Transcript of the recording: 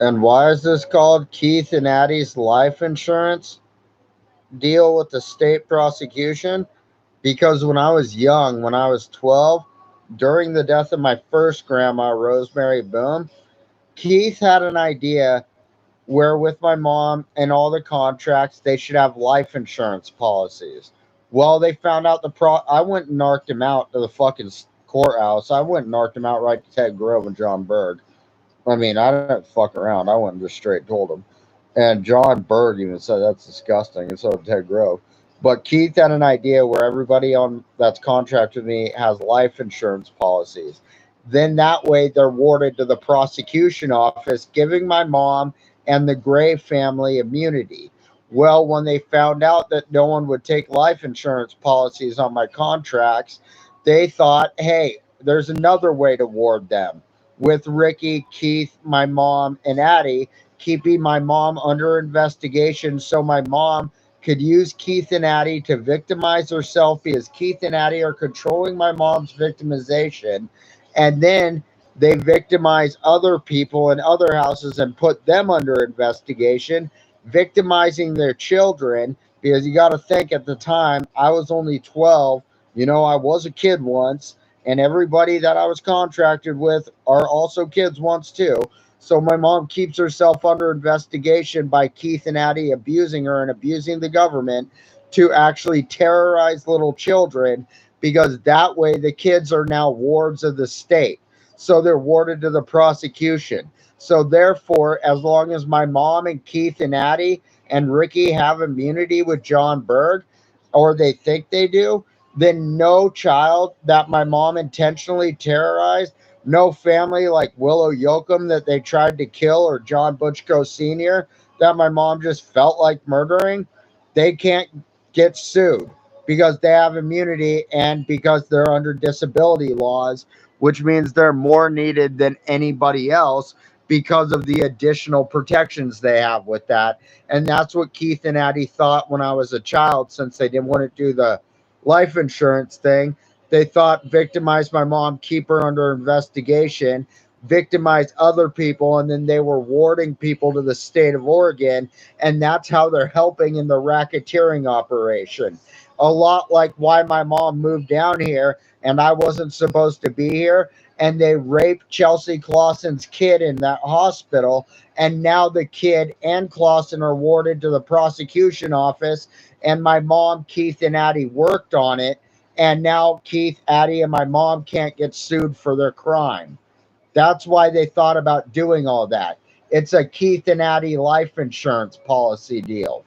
And why is this called Keith and Addie's life insurance deal with the state prosecution? Because when I was young, when I was 12, during the death of my first grandma, Rosemary Boom, Keith had an idea where with my mom and all the contracts, they should have life insurance policies. Well, they found out I went and narked him out to the fucking courthouse. I went and narked him out right to Ted Grove and John Berg. I mean, I didn't fuck around. I went and just straight told him. And John Berg even said that's disgusting, and so did Ted Grove. But Keith had an idea where everybody on that's contracted me has life insurance policies. Then that way they're warded to the prosecution office, giving my mom and the Gray family immunity. Well, when they found out that no one would take life insurance policies on my contracts, they thought, hey, there's another way to ward them with Ricky, Keith, my mom, and Addie, keeping my mom under investigation so my mom could use Keith and Addie to victimize herself because Keith and Addie are controlling my mom's victimization. And then they victimize other people in other houses and put them under investigation, victimizing their children. Because you got to think at the time, I was only 12. You know, I was a kid once, and everybody that I was contracted with are also kids once too. So my mom keeps herself under investigation by Keith and Addie abusing her and abusing the government to actually terrorize little children because that way the kids are now wards of the state. So they're warded to the prosecution. So therefore, as long as my mom and Keith and Addie and Ricky have immunity with John Berg, or they think they do, then no child that my mom intentionally terrorized, no family like Willow Yoakum that they tried to kill or John Butchko Sr. that my mom just felt like murdering, they can't get sued because they have immunity and because they're under disability laws, which means they're more needed than anybody else because of the additional protections they have with that. And that's what Keith and Addie thought when I was a child, since they didn't want to do the life insurance thing. They thought victimize my mom, keep her under investigation, victimize other people, and then they were warding people to the state of Oregon. And that's how they're helping in the racketeering operation. A lot like why my mom moved down here and I wasn't supposed to be here. And they raped Chelsea Clausen's kid in that hospital. And now the kid and Clausen are warded to the prosecution office. And my mom, Keith, and Addie worked on it, and now Keith, Addie, and my mom can't get sued for their crime. That's why they thought about doing all that. It's a Keith and Addie life insurance policy deal.